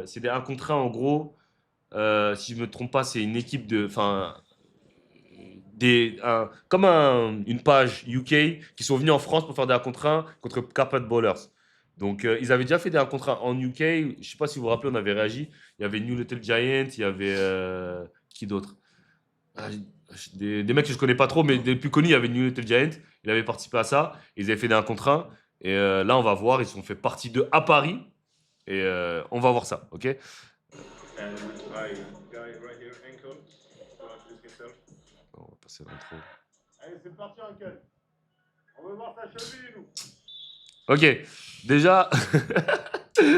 c'est des 1 contre 1 en gros. Si je me trompe pas, c'est une équipe de. Enfin, comme une page UK qui sont venus en France pour faire des 1 contre 1 contre Carpet Ballers. Donc, ils avaient déjà fait des 1 contre 1 en UK. Je sais pas si vous vous rappelez, on avait réagi. Il y avait New Little Giant, il y avait. Qui d'autre? Ah, des mecs que je connais pas trop, mais des plus connus, il y avait New Little Giant. Il avait participé à ça. Ils avaient fait des 1 contre 1. Et là, on va voir. Ils ont fait partie 2 à Paris. Et on va voir ça, ok? On va passer l'intro. Allez, c'est parti, Uncle. On veut voir ta cheville, nous. Ok, déjà,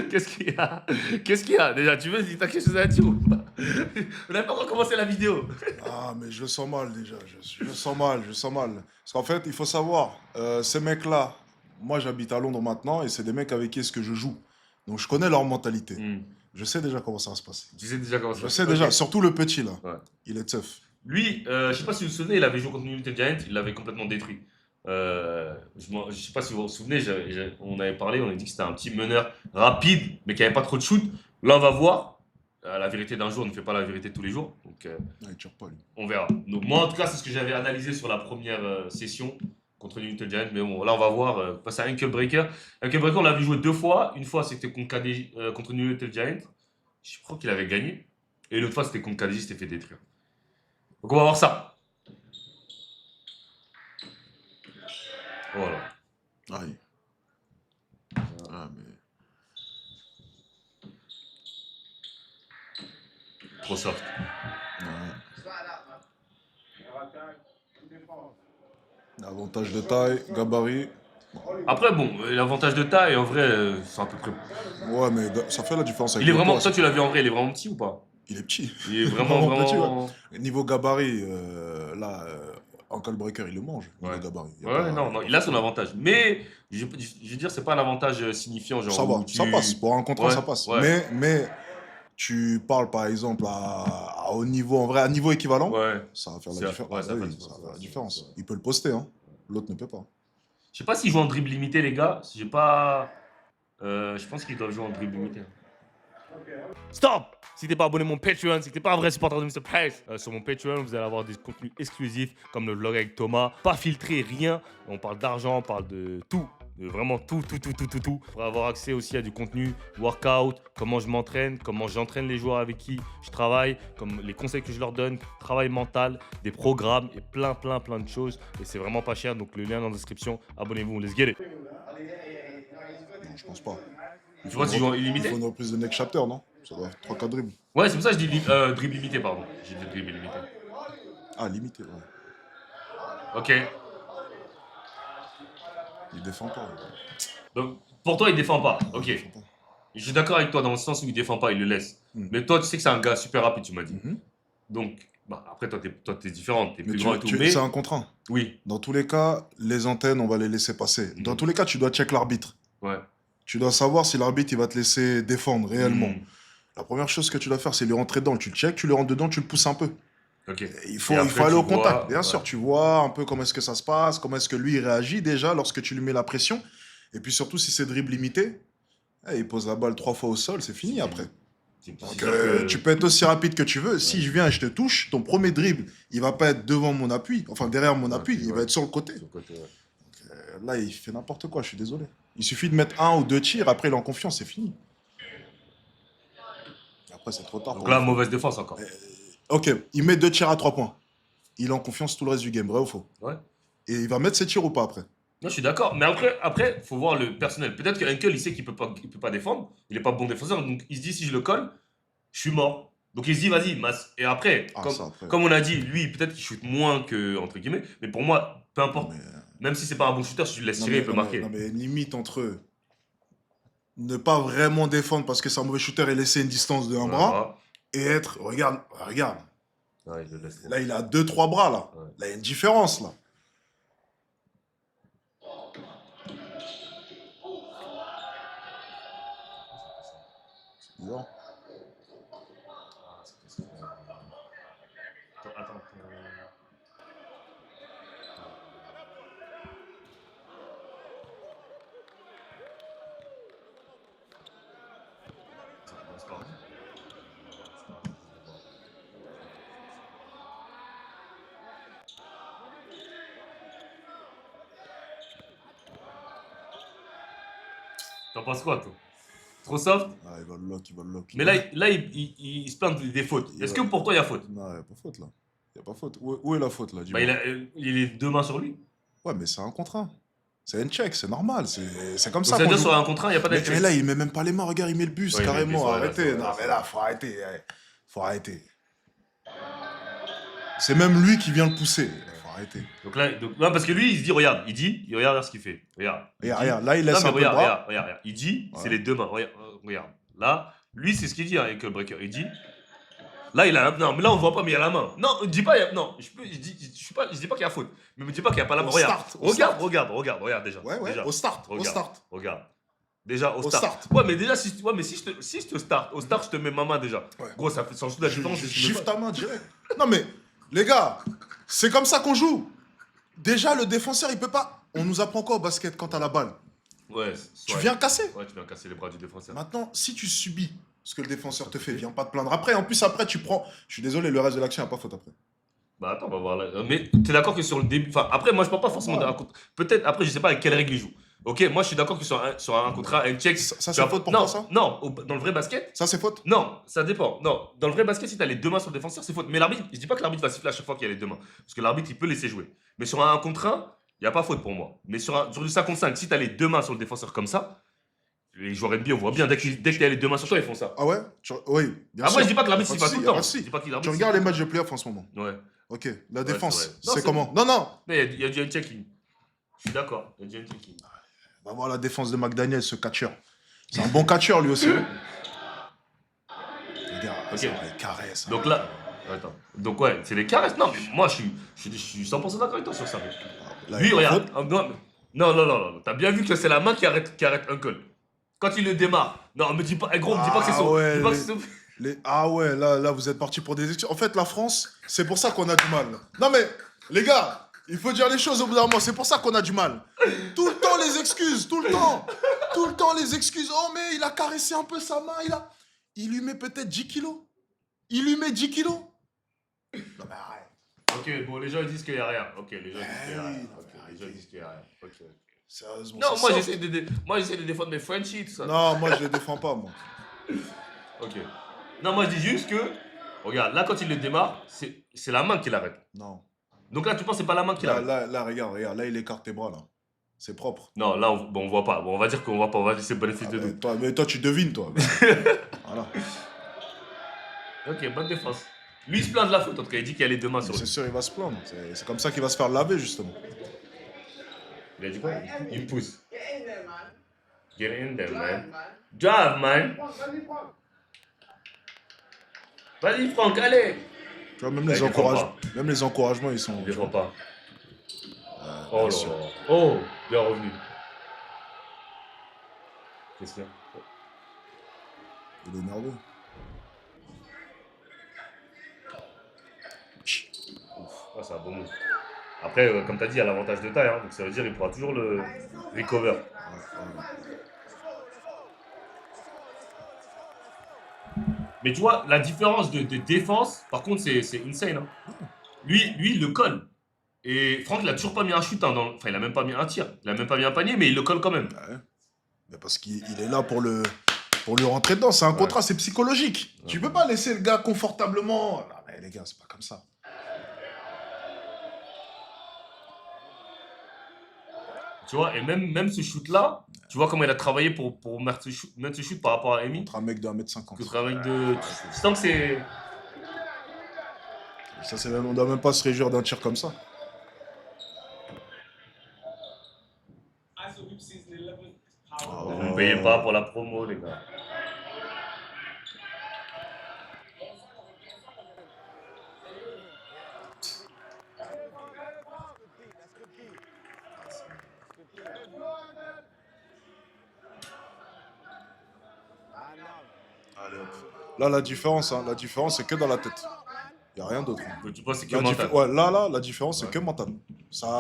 qu'est-ce qu'il y a? Qu'est-ce qu'il y a? Déjà, tu veux dire quelque chose à dire ou pas? On n'a pas encore commencé la vidéo. Ah, mais je le sens mal déjà. Je sens mal, je sens mal. Parce qu'en fait, il faut savoir, ces mecs-là, moi j'habite à Londres maintenant et c'est des mecs avec qui est-ce que je joue. Donc je connais leur mentalité. Hmm. Je sais déjà comment ça va se passer. Tu sais déjà comment ça Je se sais passe. déjà, Ok. surtout le petit là. Ouais. Il est tough. Lui, je sais pas si vous vous souvenez, il avait joué contre Little Giant, il l'avait complètement détruit. Je sais pas si vous vous souvenez, on avait parlé, on avait dit que c'était un petit meneur rapide, mais qui avait pas trop de shoot. Là, on va voir. La vérité d'un jour ne fait pas la vérité tous les jours. Donc, Ah, il tire pas lui. on verra. Donc, moi, en tout cas, c'est ce que j'avais analysé sur la première session contre Little Giant. Mais bon, là, on va voir. Face à Ankle Breaker. Ankle Breaker, on l'a vu jouer 2 fois. Une fois, c'était contre, contre Little Giant. Je crois qu'il avait gagné. Et l'autre fois, c'était contre KDJ, il s'était fait détruire. Donc, on va voir ça. Voilà. Aïe. Ah, mais. Trop soft. Ouais. Attaque, défense. Avantage de taille, gabarit. Après, bon, l'avantage de taille, en vrai, c'est à peu près. Ouais, mais ça fait la différence avec Il est le vraiment. poids. Toi, tu l'as vu en vrai, il est vraiment petit ou pas? Il est petit. Il est vraiment, Vraiment petit, ouais. vraiment. Niveau gabarit, là, Ankle Breaker, il le mange. Niveau Ouais. gabarit. Y a Ouais, pas, non, y a non, pas il a photo. son avantage. Mais, je veux dire, c'est pas un avantage signifiant, genre Ça va, où ça passe. tu. Pour un contrat, Ouais, ça passe. ouais, Mais tu parles par exemple à haut niveau, en vrai, à niveau équivalent, ouais. ça va faire la différence. Ouais, Ah ça bah va faire oui, du ça sens, va faire la c'est différence. vrai. Il peut le poster, hein. L'autre ne peut pas. Je sais pas s'ils jouent en dribble limité, les gars. J'ai pas. Je pense qu'ils doivent jouer en dribble limité. Stop! Si t'es pas abonné à mon Patreon, si t'es pas un vrai supporter de Mr. Price, sur mon Patreon, vous allez avoir des contenus exclusifs comme le vlog avec Thomas, pas filtré, rien. On parle d'argent, on parle de tout. De vraiment tout. Pour avoir accès aussi à du contenu, workout, comment je m'entraîne, comment j'entraîne les joueurs avec qui je travaille, comme les conseils que je leur donne, travail mental, des programmes et plein de choses. Et c'est vraiment pas cher, donc le lien dans la description. Abonnez-vous, let's get it. Non, je pense pas. Tu vois, si je joue en Il faut illimité? une reprise de next chapter, non? Ça doit faire 3-4 dribbles. Ouais, c'est pour ça que je dis dribble limité, pardon. J'ai dit dribble illimité. Ah, limité, ouais. Ok. Il défend pas. Donc, pour toi, il défend pas. Non, Ok. il défend pas. Je suis d'accord avec toi dans le sens où il défend pas, il le laisse. Hmm. Mais toi, tu sais que c'est un gars super rapide, tu m'as dit. Mhm. Donc, bah, après, toi, t'es différent, t'es Mais plus grand et tout. c'est un Mais, contre un. oui, Dans tous les cas, les antennes, on va les laisser passer. Dans Mhm. tous les cas, tu dois check l'arbitre. ouais. Tu dois savoir si l'arbitre il va te laisser défendre réellement. Hmm. La première chose que tu dois faire, c'est lui rentrer dedans. Tu le check, tu le rentres dedans, tu le pousses un peu. Ok. Il Et faut après, aller tu au contact. vois, Bien sûr, ouais. tu vois un peu comment est-ce que ça se passe, comment est-ce que lui il réagit déjà lorsque tu lui mets la pression. Et puis surtout, si c'est dribble limité, il pose la balle 3 fois au sol, c'est fini C'est après. fini. C'est Donc, sûr que. tu peux être aussi rapide que tu veux. Si je viens et je te touche, ton premier dribble, il va pas être devant mon appui, enfin derrière mon appui, il va être sur le côté. Sur le côté, ouais. Là, il fait n'importe quoi, je suis désolé. Il suffit de mettre 1 ou 2 tirs, après il est en confiance, c'est fini. Après, c'est trop tard Donc pour là, défendre. mauvaise défense encore. Ok, il met 2 tirs à 3 points. Il est en confiance tout le reste du game, vrai ou faux? Ouais. Et il va mettre ses tirs ou pas après? Non, je suis d'accord. Mais après, faut voir le personnel. Peut-être que Henkel, il sait qu'il peut pas défendre. Il est pas bon défenseur. Donc, il se dit, si je le colle, je suis mort. Donc, il se dit, vas-y, masse. Et après, Ah, ça après. comme on a dit, lui, peut-être qu'il shoot moins que, entre guillemets. Mais pour moi, peu Non importe. mais, Même si c'est pas un bon shooter, si tu le laisses tirer, il peut marquer. non mais limite entre eux. Ne pas vraiment défendre parce que c'est un mauvais shooter et laisser une distance de un Ouais, bras. voilà. Et être, regarde. Ouais, il le laisse. Là, il a 2-3 bras là. Ouais. Là, il y a une différence là. C'est bizarre. Ah, c'est parce que. Attends. Ça commence par là. T'en penses quoi, toi? Trop soft? Ah, il va le lock, il va le lock. Mais là il se plaint des fautes. Est-ce que pour toi, il y a faute? Non, il n'y a pas faute là. Il n'y a pas faute. Où est la faute là? Bah, Dis-moi. il est deux mains sur lui. Ouais, mais c'est un contre un. C'est un check, c'est normal. C'est comme Donc ça ça veut qu'on dire joue. sur un contrat, il n'y a pas Mais, d'être mais là, il met même pas les mains. Regarde, il met le bus Ouais, il met le carrément. bus, ouais, Arrêtez. ouais, Non, ouais. mais là, faut arrêter. Faut arrêter. C'est même lui qui vient le pousser. Faut arrêter. Donc là, non, parce que lui, il se dit, regarde, regarde ce qu'il fait. Regarde. Regarde, là, il laisse Non, mais un peu le regarde. bras. Il dit, Ouais. c'est les deux mains. Regarde. Là, lui, c'est ce qu'il dit hein, avec le breaker. Il dit, là, il a. Non, mais là, on voit pas, mais il y a la main. Non, dis pas, non, je dis pas qu'il y a faute. Mais me dis pas qu'il n'y a pas la main. Au Regarde. start, au start. Regarde déjà. Ouais, Déjà. au start. Au Regarde. start. Regarde. Déjà, au Au start. start. Ouais, mais déjà, si je te start, au start, je te mets ma main déjà. Ouais. Gros, ça fait sans doute la différence. Je gifle ta main direct. Non, mais, les gars, c'est comme ça qu'on joue. Déjà, le défenseur, il peut pas. On nous apprend quoi au basket quand t'as la balle? Ouais. Tu viens casser. Ouais, tu viens casser les bras du défenseur. Maintenant, si tu subis ce que le défenseur te fait, viens pas te plaindre. Après, en plus, après, tu prends. Je suis désolé, le reste de l'action, il n'y a pas faute après. Bah attends, on va voir là. Mais t'es d'accord que sur le début. Enfin, après, moi je parle pas forcément d'un contre. Peut-être, après, je sais pas avec quelle règle il joue. Ok, moi je suis d'accord que sur un contrat, un check. Ça, tu c'est as- faute pour non, toi, ça? Non, dans le vrai basket. Ça, c'est faute? Non, ça dépend. Non, dans le vrai basket, si t'as les deux mains sur le défenseur, c'est faute. Mais l'arbitre, je dis pas que l'arbitre va siffler à chaque fois qu'il y a les deux mains. Parce que l'arbitre, il peut laisser jouer. Mais sur un 1 contre 1, il n'y a pas faute pour moi. Mais sur du 5 contre 5, si t'as les deux mains sur le défenseur comme ça, les joueurs NBA, on voit bien, dès que tu as les deux mains sur toi, ils font ça. Ah ouais? Oui, bien Après, sûr. je dis pas que l'arbitre Y a siffle pas de tout le souci, y a temps. pas de souci. Je dis pas qu'il Tu arbitre regardes les siffle. matchs de playoff en ce moment. Ouais. Ok, la c'est défense, vrai. Non, c'est c'est comment? Non, non. Mais il y a un checking. Je suis d'accord, il y a un checking. Va voir la défense de McDaniel, ce catcheur. C'est un bon catcheur, lui aussi. Regarde, Ok. ça, il caresse. Donc là, attends. Donc ouais, c'est les caresses. Non, mais moi je suis 100% d'accord avec toi sur ça. Mec. Là, Lui, il y a regarde. faute. Non. T'as bien vu que c'est la main qui arrête Uncle. Quand il le démarre. Non, me dis pas, gros, me dis pas que c'est son. ouais, dis pas que c'est son- Ah ouais, là, vous êtes parti pour des excuses. En fait, la France, c'est pour ça qu'on a du mal. Non mais, les gars, il faut dire les choses au bout d'un moment. C'est pour ça qu'on a du mal. Tout le temps les excuses, tout le temps. Tout le temps les excuses. Oh mais il a caressé un peu sa main, il lui met peut-être 10 kilos. Il lui met 10 kilos. Non mais arrête. Ok, bon, les gens ils disent qu'il y a rien. Ok, les gens ils disent qu'il y a rien. oui, Ok, les gens ils disent qu'il y a rien. Ok. Sérieusement. Non, c'est moi soft. j'essaie de défendre mes Frenchies, tout ça. Non, moi je les défends pas, moi. Ok. Non, moi je dis juste que. Regarde, là quand il le démarre, c'est la main qui l'arrête. Non. Donc là, tu penses que c'est pas la main qui Là, l'arrête. regarde, là, il écarte tes bras, là. C'est propre. Non, là on voit pas. Bon, on va dire qu'on voit pas. On va laisser le bénéfice Ah, de doute. mais toi, tu devines, toi. Voilà. Ok, bonne défense. Lui, il se plaint de la faute, en tout cas, il dit qu'il y a les deux mains sur lui. C'est sûr, il va se plaindre. C'est comme ça qu'il va se faire laver, justement. Il a dit quoi? Il pousse. Get in there, man. Get in there, man. Drive, Drive, man. man. Vas-y, Franck. Vas-y, Franck, allez. Tu vois, même Ouais, les encouragements, ils sont... Il défend pas. bien Oh là sûr. là. Oh, bien revenu. Qu'est-ce qu'il y a? Il est nerveux. Ah, c'est un bon move. Après, comme tu as dit, il y a l'avantage de taille, hein, donc ça veut dire qu'il pourra toujours le recover. Mais tu vois, la différence de défense, par contre, c'est insane. Hein. Lui, il le colle. Et Franck, il a toujours pas mis un shoot. Hein, enfin, il a même pas mis un tir. Il a même pas mis un panier, mais il le colle quand même. Ouais. Mais parce qu'il est là pour lui rentrer dedans. C'est un contrat, c'est psychologique. Ouais. Tu peux pas laisser le gars confortablement. Non, mais les gars, c'est pas comme ça. Tu vois, et même ce shoot-là, tu vois comment il a travaillé pour mettre ce shoot par rapport à Amy. Contre un mec de 1m50. Contre un mec de. Tu sens que c'est. Ça, on doit même pas se réjouir d'un tir comme ça. Vous ne me payez pas pour la promo, les gars. Allez, hop. Là, la différence, c'est que dans la tête. Il n'y a rien d'autre. Donc, tu penses que c'est que La mental. Ouais, là, la différence, c'est Ouais. que mental.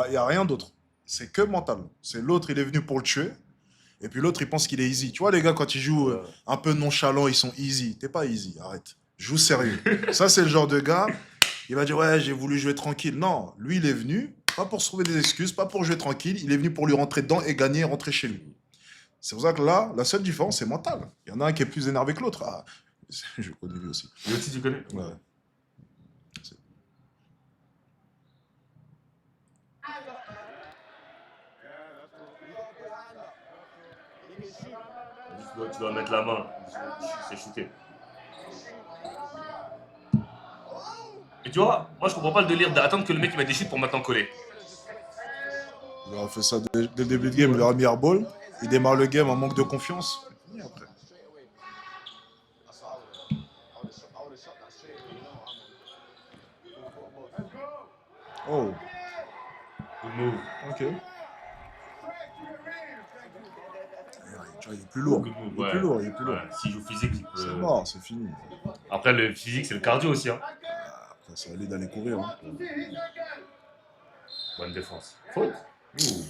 Il n'y a rien d'autre. C'est que mental. C'est l'autre, il est venu pour le tuer. Et puis l'autre, il pense qu'il est easy. Tu vois, les gars, quand ils jouent un peu nonchalant, ils sont easy. T'es pas easy, arrête. Joue sérieux. Ça, c'est le genre de gars, il va dire, ouais, j'ai voulu jouer tranquille. Non, lui, il est venu, pas pour se trouver des excuses, pas pour jouer tranquille. Il est venu pour lui rentrer dedans et gagner et rentrer chez lui. C'est pour ça que là, la seule différence, c'est mental. Il y en a un qui est plus énervé que l'autre. Ah, je connais lui aussi. Lui aussi, tu connais? Ouais. Tu dois mettre la main. C'est shooté. Et tu vois, moi je comprends pas le délire d'attendre que le mec il mette des chutes pour maintenant coller. Il aura fait ça dès le début de game, il leur a mis airball. Il démarre le game en manque de confiance. Et après. Oh, Good move. ok. Tu vois, il est plus lourd. Good move, Il est plus lourd, il est plus lourd. Ouais, s'il joue physique, il peut... C'est mort, c'est fini. Après, le physique, c'est le cardio aussi. Hein. Après, ça allait d'aller courir. Hein. Bonne défense. Faute. Ouh.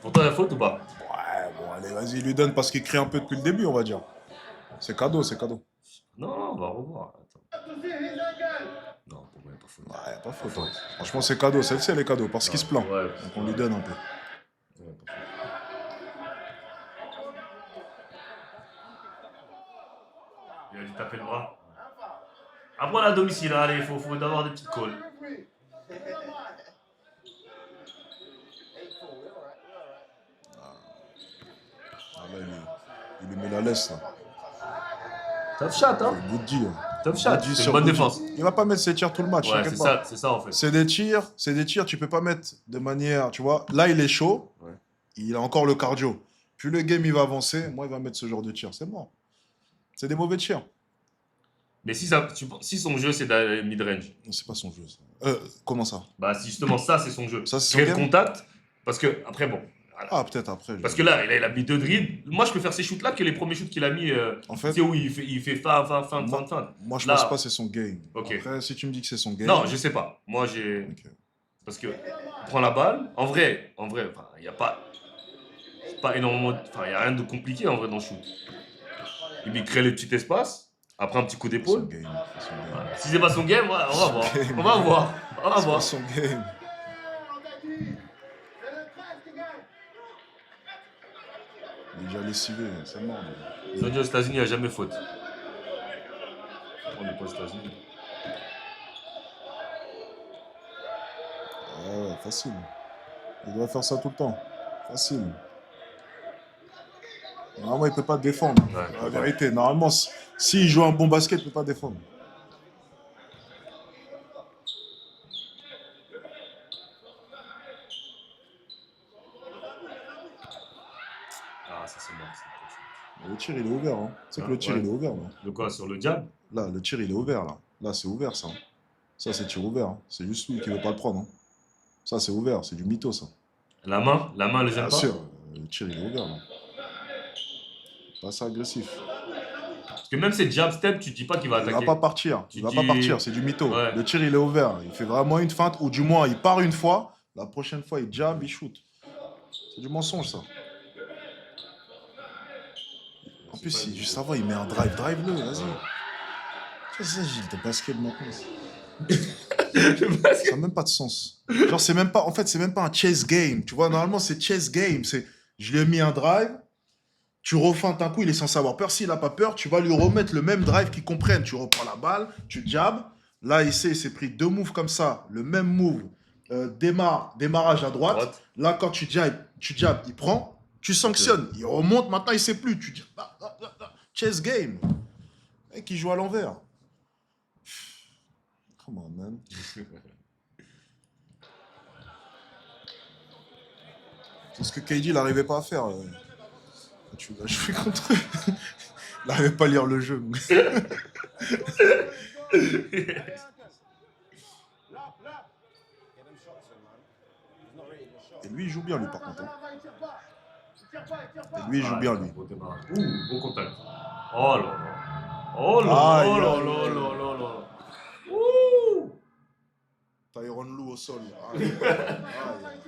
Pour toi, la faute ou pas? Ouais, bon, allez, vas-y, il lui donne parce qu'il crie un peu depuis le début, on va dire. C'est cadeau, c'est cadeau. Non, on va revoir. Attends. Non, pour moi, il n'y a pas faute. Ouais, pas faute. Hein. Franchement, c'est cadeau. Celle-ci, elle est cadeau parce qu'il se plaint. Ouais, Donc, on lui donne un peu. Ouais, pas faute. Il a dû taper le bras. Après, on est à domicile, hein. Allez, il faut avoir des petites calls. Ah, là, il lui met la laisse, là. Tough shot, hein. Good deal. Tough shot. Good deal C'est sur une bonne good défense. deal. Il va pas mettre ses tirs tout le match. Ouais, t'inquiète pas. c'est ça en fait. C'est des tirs, tu peux pas mettre de manière, tu vois. Là, il est chaud, Ouais. il a encore le cardio. Plus le game il va avancer, moi il va mettre ce genre de tir, c'est mort. C'est des mauvais tirs. Mais si son jeu c'est de mid-range, Non, c'est pas son jeu. Ça. Comment ça? bah si justement ça c'est son jeu. Ça, c'est son Créer le game contact, parce que après bon. Voilà. Ah, peut-être après. Parce que là, il a mis 2 dribbles. Moi, je préfère ces shoots-là que les premiers shoots qu'il a mis. En Tu fait, sais où il fait fin. moi je Là- pense pas que c'est son game. Ok. Après, si tu me dis que c'est son game. Non, je sais pas. Moi, j'ai. Ok. Parce que il prend la balle. En vrai, il n'y a pas. C'est pas énormément. Enfin, il n'y a rien de compliqué en vrai dans le shoot. Il lui crée le petit espace. Après un petit coup C'est son d'épaule. game. C'est son game. Voilà. Si c'est pas son game, voilà, on va voir. game. On va voir. On va C'est pas voir. son game. Il est déjà lessivé, c'est mort. Ils ont dit aux États-Unis, il n'y a jamais faute. On n'est pas aux États-Unis. Ouais, facile. Il doit faire ça tout le temps. Facile. Normalement, il peut pas défendre. Ouais, La vérité, normalement, s'il joue un bon basket, il peut pas défendre. Ah, ça c'est mort. Mais le tir, il est ouvert. Hein. Tu sais que le tir, Ouais. il est ouvert. Là. De quoi? Sur le jab? Là, le tir, il est ouvert. Là, là c'est ouvert, ça. Ça, c'est tir ouvert. Hein. C'est juste lui qui veut pas le prendre. Hein. Ça, c'est ouvert. C'est du mytho, ça. La main, le gêne Bien pas? sûr. Le tir, il est ouvert. Là. Pas ça agressif. Parce que même ces jab steps, tu dis pas qu'il va Il attaquer. va pas partir. Tu Il va dis- pas partir. C'est du mytho. Ouais. Le tir, il est ouvert. Il fait vraiment une feinte, ou du moins, il part une fois. La prochaine fois, il jab, il shoot. C'est du mensonge, ça. En plus, si, juste avant, il met un drive. Drive-le, vas-y. Qu'est-ce que c'est, Gilles, de basket maintenant? Ça n'a même pas de sens. Genre, c'est même pas, en fait, c'est même pas un chess game. Tu vois, normalement, c'est chess game. C'est, je lui ai mis un drive, tu refeintes un coup, il est censé avoir peur. S'il n'a pas peur, tu vas lui remettre le même drive qu'il comprenne. Tu reprends la balle, tu jabs. Là, il s'est pris 2 moves comme ça. Le même move, démarrage à droite. Là, quand tu jabs, il prend. Tu sanctionnes. Il remonte. Maintenant, il ne sait plus. Tu dis, chess game. Le mec, il joue à l'envers. Come on, man. C'est ce que KD n'arrivait pas à faire. Tu vas jouer contre eux. Il n'arrivait pas à lire le jeu. Et lui, il joue bien, lui, par contre. Hein. Et lui, il joue bien, lui. Ouh, bon contact. Oh là là. Oh là Aïe, là là aïe, là aïe. là là là. Ouh. Tyronn Lue au sol. Aïe, aïe, aïe.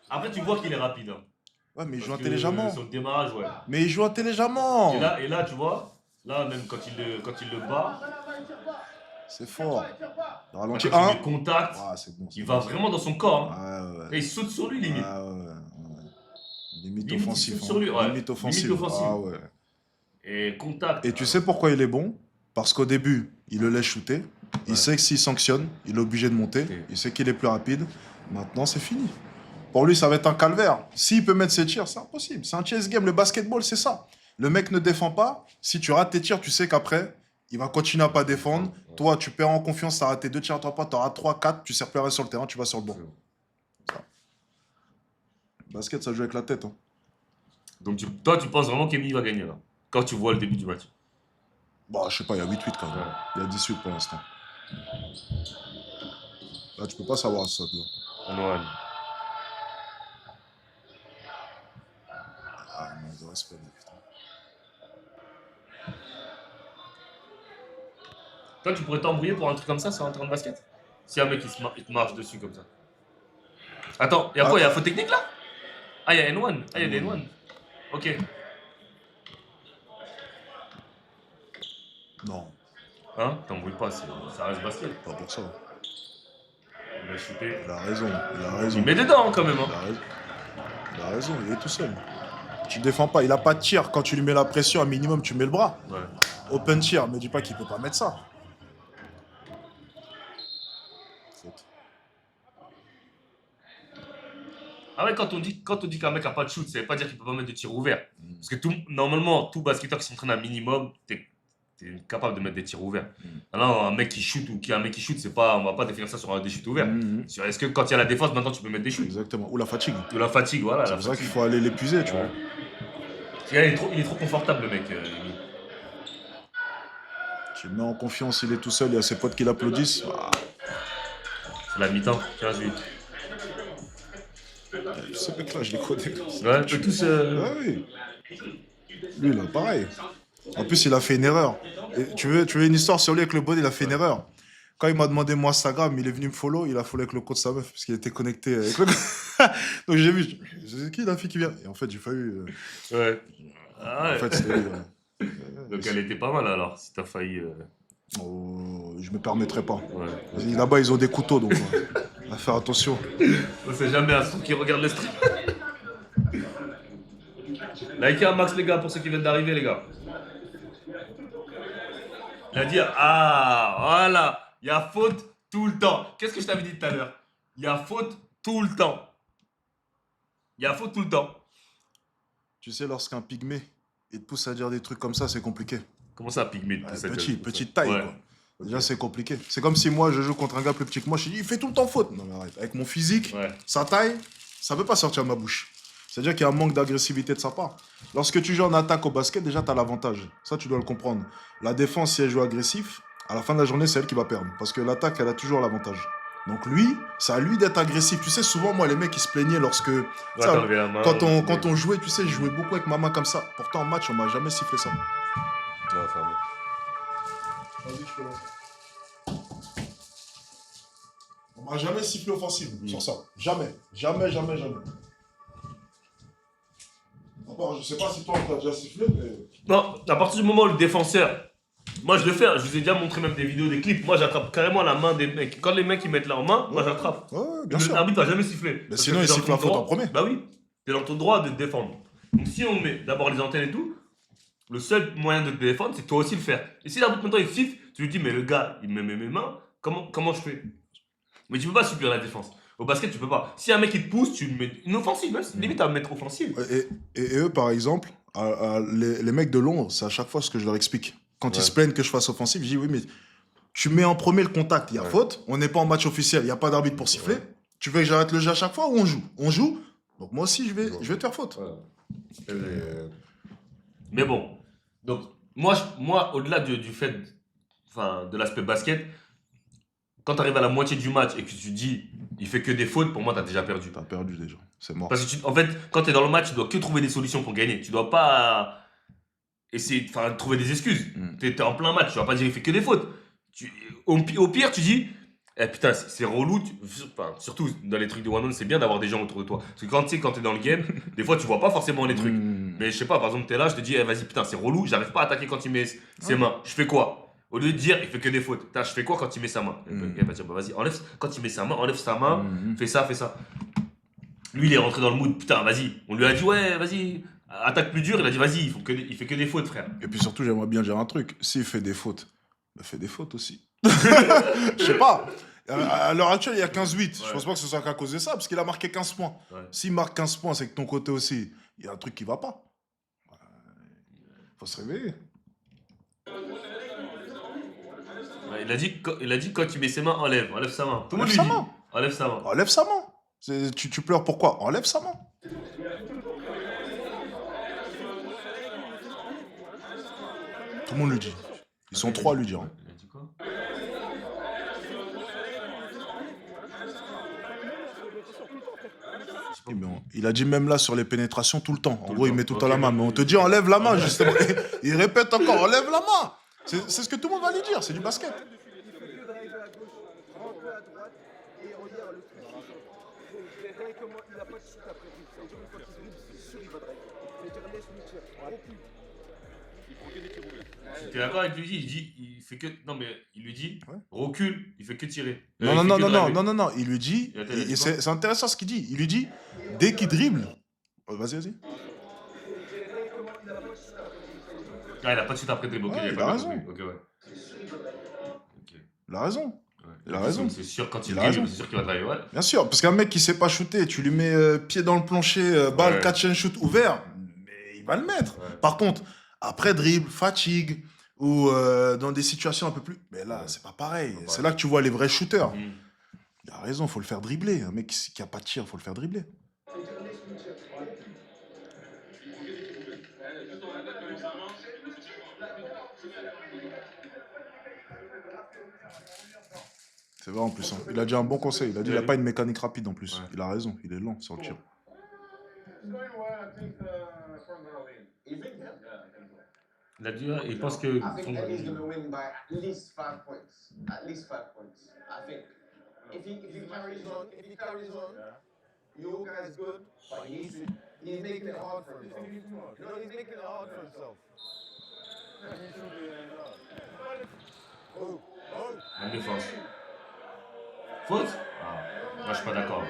Après, tu vois qu'il est rapide. Hein. Ouais, mais il joue Parce que intelligemment. Sur le démarrage, ouais. Mais il joue intelligemment. Et là, tu vois, là, même quand il le bat, C'est fort. quand Ralenti il 1. met contact, Ah, c'est bon. il va vraiment dans son corps. Hein. Ouais, ouais. Et il saute sur lui, limite. Ouais, ouais, ouais. Limite Limite, offensif. il shoot sur lui, ouais. Limite offensif. Limite offensif. Ah ouais. Et contact. Et tu sais pourquoi il est bon? Parce qu'au début, il le laisse shooter. Il sait que s'il sanctionne, il est obligé de monter. Ok. Il sait qu'il est plus rapide. Maintenant, c'est fini. Pour lui, ça va être un calvaire. S'il peut mettre ses tirs, c'est impossible. C'est un chess game. Le basketball, c'est ça. Le mec ne défend pas. Si tu rates tes tirs, tu sais qu'après, il va continuer à pas défendre. Toi, tu perds en confiance, tu as raté 2 tirs à 3 points, tu auras 3, 4, tu sers plus à rien sur le terrain, tu vas sur le banc. Ça. Basket, ça joue avec la tête. Hein. Donc toi, tu penses vraiment qu'Emile va gagner là, quand tu vois le début du match? Bah, je sais pas, il y a 8-8 quand même. Ouais. Il y a 18 pour l'instant. Là, tu peux pas savoir ça. Là. Non, Ah, non, de respect, là, putain. toi, tu pourrais t'embrouiller pour un truc comme ça sur un terrain de basket? Si un mec il te marche dessus comme ça. Attends, y'a quoi? Y'a faute technique là? Ah, y'a N1. Ah, y'a des N1. Ok. Non, Hein? T'embrouilles pas, ça reste basket. pas pour ça. Il va shooter. Il a raison, il a raison. Il met dedans hein, quand même. Hein. Il a raison. Il a raison, il est tout seul. Tu défends pas, il a pas de tir. Quand tu lui mets la pression, un minimum, tu mets le bras. Ouais. Open tir, me dis pas qu'il peut pas mettre ça. Faute. Ah ouais, quand on dit qu'un mec a pas de shoot, ça veut pas dire qu'il peut pas mettre de tir ouvert. Parce que normalement, tout basketteur qui s'entraîne un minimum, t'es capable de mettre des tirs ouverts. Alors, un mec qui shoot c'est pas, on va pas définir ça sur des shoots ouverts. Est-ce que quand il y a la défense, maintenant tu peux mettre des shoots? Exactement. Ou la fatigue. De la fatigue, voilà. C'est pour ça qu'il faut aller l'épuiser, tu vois. Il est trop confortable, le mec. Tu le mets en confiance, il est tout seul, il y a ses potes qui l'applaudissent. Ah, C'est la mi-temps, 15-8. ce mec-là, je l'ai connais. Ouais, tu peux tous. Ouais, oui. Lui, là, pareil. En plus, il a fait une erreur. Et tu veux une histoire sur lui avec le body, il a fait une erreur. Quand il m'a demandé mon Instagram, il est venu me follow, il a follow avec le code de sa meuf, parce qu'il était connecté avec le donc j'ai vu, c'est qui la fille qui vient? Et en fait, j'ai failli... Ouais. Ah ouais. En fait, c'était lui. Donc elle était pas mal alors, si t'as failli. Oh, je me permettrais pas. Ouais. Là-bas, ils ont des couteaux, donc à faire attention. On sait jamais à ceux qui regardent le stream. Likez un max les gars pour ceux qui viennent d'arriver les gars. Il a dit ah voilà, il y a faute tout le temps. Qu'est-ce que je t'avais dit tout à l'heure? Il y a faute tout le temps. Il y a faute tout le temps. Tu sais, lorsqu'un pygmée, il te pousse à dire des trucs comme ça, c'est compliqué. Comment ça, pygmée? Petite taille, ouais. quoi. Déjà, c'est compliqué. C'est comme si moi, je joue contre un gars plus petit que moi, je dis, il fait tout le temps faute. Non, mais arrête. Avec mon physique, Ouais. sa taille, ça peut pas sortir de ma bouche. C'est-à-dire qu'il y a un manque d'agressivité de sa part. Lorsque tu joues en attaque au basket, déjà, tu as l'avantage. Ça, tu dois le comprendre. La défense, si elle joue agressif, à la fin de la journée, c'est elle qui va perdre. Parce que l'attaque, elle a toujours l'avantage. Donc lui, c'est à lui d'être agressif. Tu sais, souvent, moi, les mecs, ils se plaignaient lorsque... Ouais, ça, t'enlevais la main, quand on jouait, tu sais, je jouais beaucoup avec ma main comme ça. Pourtant, en match, on m'a jamais sifflé ça. Ouais, ça va. Vas-y, je peux lancer. On m'a jamais sifflé offensive sur ça. Jamais. Jamais. Encore, je sais pas si toi on t'a déjà sifflé, mais. Non, à partir du moment où le défenseur, moi je le fais, je vous ai déjà montré même des vidéos, des clips, moi j'attrape carrément la main des mecs. Quand les mecs ils mettent leur main, moi j'attrape. Ouais, bien sûr. L'arbitre va jamais siffler. Mais sinon il siffle la faute en premier. Bah oui, t'es dans ton droit de te défendre. Donc si on met d'abord les antennes et tout, le seul moyen de te défendre c'est toi aussi le faire. Et si l'arbitre maintenant il siffle, tu lui dis mais le gars il me met mes mains, comment je fais? Mais tu peux pas subir la défense. Au basket, tu peux pas. Si un mec il te pousse, tu le mets une offensive, même, limite à me mettre offensive. Et eux, par exemple, les mecs de Londres, c'est à chaque fois ce que je leur explique. Quand ils se plaignent que je fasse offensive, je dis oui, mais tu mets en premier le contact, il y a faute, on n'est pas en match officiel, il n'y a pas d'arbitre pour siffler. Tu veux que j'arrête le jeu à chaque fois ou on joue? On joue, donc moi aussi je vais te faire faute. Mais bon, donc moi au-delà du fait, enfin, de l'aspect basket, quand tu arrives à la moitié du match et que tu dis il fait que des fautes, pour moi t'as déjà perdu. T'as perdu déjà, c'est mort. Parce que en fait, quand t'es dans le match, tu dois que trouver des solutions pour gagner. Tu dois pas essayer de trouver des excuses. T'es en plein match, tu vas pas dire il fait que des fautes. Au pire, tu dis eh putain, c'est relou. Enfin, surtout dans les trucs de one-on, c'est bien d'avoir des gens autour de toi. Parce que quand t'es dans le game, des fois tu vois pas forcément les trucs. Mais je sais pas, par exemple, t'es là, je te dis eh, vas-y, putain, c'est relou, j'arrive pas à attaquer quand il met ses mains. Je fais quoi? Au lieu de dire il fait que des fautes, putain, je fais quoi quand il met sa main? Il va dire bah, vas-y, quand il met sa main, enlève sa main, fais ça. Lui, il est rentré dans le mood. Putain, vas-y. On lui a dit, ouais, vas-y. Attaque plus dur. Il a dit, vas-y. Il fait que des fautes, frère. Et puis surtout, j'aimerais bien dire un truc. S'il fait des fautes, bah, fais des fautes aussi. Je sais pas. À l'heure actuelle, il y a 15-8. Ouais. Je pense pas que ce soit qu'à cause de ça, parce qu'il a marqué 15 points. Ouais. S'il marque 15 points, c'est que ton côté aussi, il y a un truc qui va pas. Faut se réveiller. Ouais, il a dit, quand tu mets ses mains, enlève sa main. Tout le monde Enlève lui sa dit. main. Enlève sa main. Enlève sa main. Tu pleures pourquoi? Enlève sa main. Tout le monde lui dit. Ils sont trois à lui dire. Hein. Il a dit quoi? Il a dit même là sur les pénétrations tout le temps. En Tout le gros, il temps. met tout Ok, à la main. Mais on te dit enlève la main, justement. Il répète encore, enlève la main. C'est ce que tout le monde va lui dire, c'est du basket. T'es d'accord avec lui? Il dit, il fait que. Non, mais il lui dit, Ouais. recule, il fait que tirer. Non, Il non, fait non, que non, non, driver. non, non, non. Il lui dit, Et attends, il a dit et quoi c'est intéressant ce qu'il dit. Il lui dit, dès qu'il dribble, vas-y, vas-y. Ah, il a pas de suite après dribble. Ok, Ouais, il a il pas a compris. raison. Ok, ouais. Ok. Il a raison. Ouais. Il a raison. C'est sûr, quand il Il a raison. dribble, c'est sûr qu'il va driver. Ouais. Bien sûr, parce qu'un mec qui sait pas shooter, tu lui mets pied dans le plancher, balle, Ouais. catch and shoot ouvert, mais il va le mettre. Ouais. Par contre, après dribble, fatigue, ou dans des situations un peu plus... Mais là, c'est pas pareil. pas C'est pareil. là que tu vois les vrais shooters. Mm. Il a raison, faut le faire dribbler. Un mec qui a pas de tir, faut le faire dribbler. C'est vrai en plus. Hein. Il a dit un bon conseil. Il a dit qu'il n'a pas une mécanique rapide en plus. Ouais. Il a raison, il est lent sur le tir. Il a dit, ouais, il pense que. I think Eddie's going to win by at least 5 points. At least 5 points. I think if he carries on, you all guys good, but he's making it hard for himself. No, he's making it hard for himself. Bonne défense. Faute? Ah. Moi, je suis pas d'accord.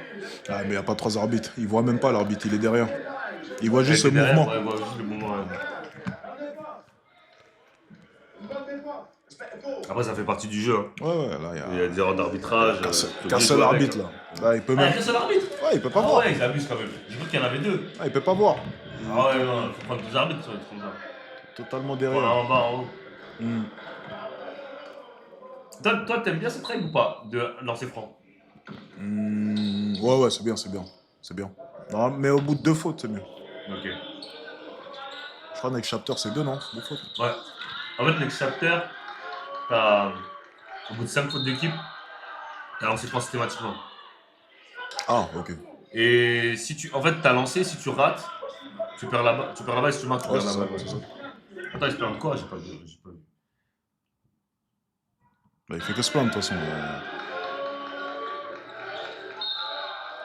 Ah, mais il n'y a pas 3 arbitres. Il voit même pas l'arbitre, il est derrière. Il voit juste Ouais, le derrière, mouvement. Ouais, il voit juste le mouvement. Ouais. Après, ça fait partie du jeu. Hein. Ouais, là, Il y a des erreurs d'arbitrage. Qu'un seul arbitre, là. Là, il peut Ah, il y a même... qu'un seul arbitre? Ouais, il peut pas Ah voir. ouais, ils abusent quand même. J'ai cru qu'il y en avait deux. Ah, il peut pas voir. Ah ouais, non, il faut prendre 2 arbitres sur les trucs comme ça. Totalement Voilà, derrière. en bas, en haut. Hmm. Toi, t'aimes bien cette règle ou pas? De lancer franc? Ouais, c'est bien, c'est bien. C'est bien. Non, mais au bout de 2 fautes, c'est mieux. Ok. Je crois Next Chapter, c'est 2, non? 2 fautes. Ouais. En fait, Next Chapter, t'as. Au bout de 5 fautes d'équipe, t'as lancé franc systématiquement. Ah, ok. Et si tu. En fait, t'as lancé, si tu rates, tu perds la balle. Tu perds la balle, et si tu marques, tu Ouais, perds la c'est ça, balle. c'est ça. Attends, il se plaint de quoi? J'ai pas vu. Bah, il fait que se plaindre, de toute façon.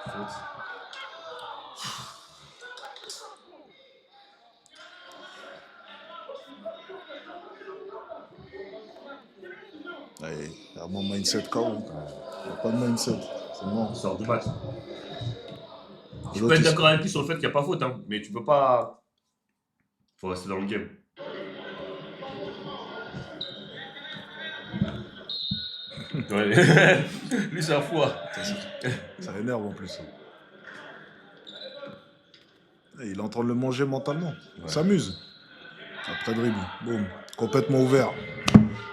Faute. Allez, il y a mon mindset KO. Il n'y a pas de mindset. C'est mort. On sort du match. Je L'autre, peux être il- d'accord avec lui sur le fait qu'il n'y a pas faute, hein, mais tu peux pas. Faut rester dans le game. Ouais. Lui, c'est un fou. Hein. Ça énerve en plus. Et il est en train de le manger mentalement. Il Ouais. s'amuse. Après dribble, boum, complètement ouvert.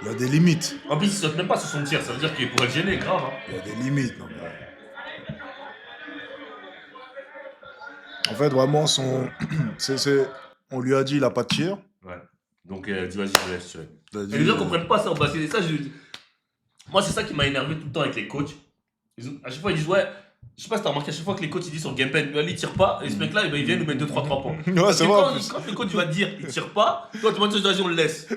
Il y a des limites. En plus, il saute même pas sur son tir, ça veut dire qu'il pourrait le gêner, grave. Hein. Il y a des limites. Non, mais... En fait, vraiment, son... on lui a dit il a pas de tir. Ouais. Donc, dis vas-y, je laisse tirer. Il a dit, Et les gens comprennent pas ça au basket. Et ça, moi, c'est ça qui m'a énervé tout le temps avec les coachs. À chaque fois, ils disent, ouais, je sais pas si t'as remarqué, à chaque fois que les coachs ils disent sur Gameplay, lui, il tire pas, et ce mec-là, il vient nous mettre 2-3 points. Ouais, Parce c'est que vrai en quand, plus. quand le coach il va te dire, il tire pas, toi, tu montes sur situation, on le laisse.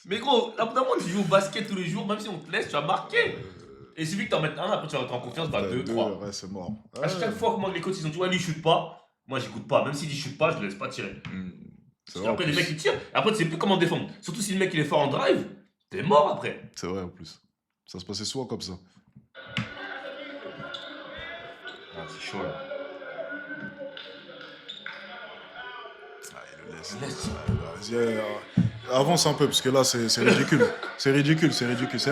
Mais gros, là, bout tu joues au basket tous les jours, même si on te laisse, tu vas marquer. Et il suffit que t'en mettes un, après tu vas rentrer en confiance, bah 2, 3. Ouais, c'est mort. À chaque fois que moi, les coachs ils ont dit, ouais, lui, il shoot pas, moi, j'écoute pas. Même s'il dit shoot pas, je le laisse pas tirer. C'est Et vrai, en après, les plus. mecs ils tirent, et après, tu sais plus comment défendre. Surtout si le mec il est fort en drive, t'es mort après. C'est vrai en plus. Ça se passait souvent comme ça. Ah, c'est chaud là. Vas-y, avance un peu, parce que là, c'est ridicule. C'est ridicule, c'est ridicule. C'est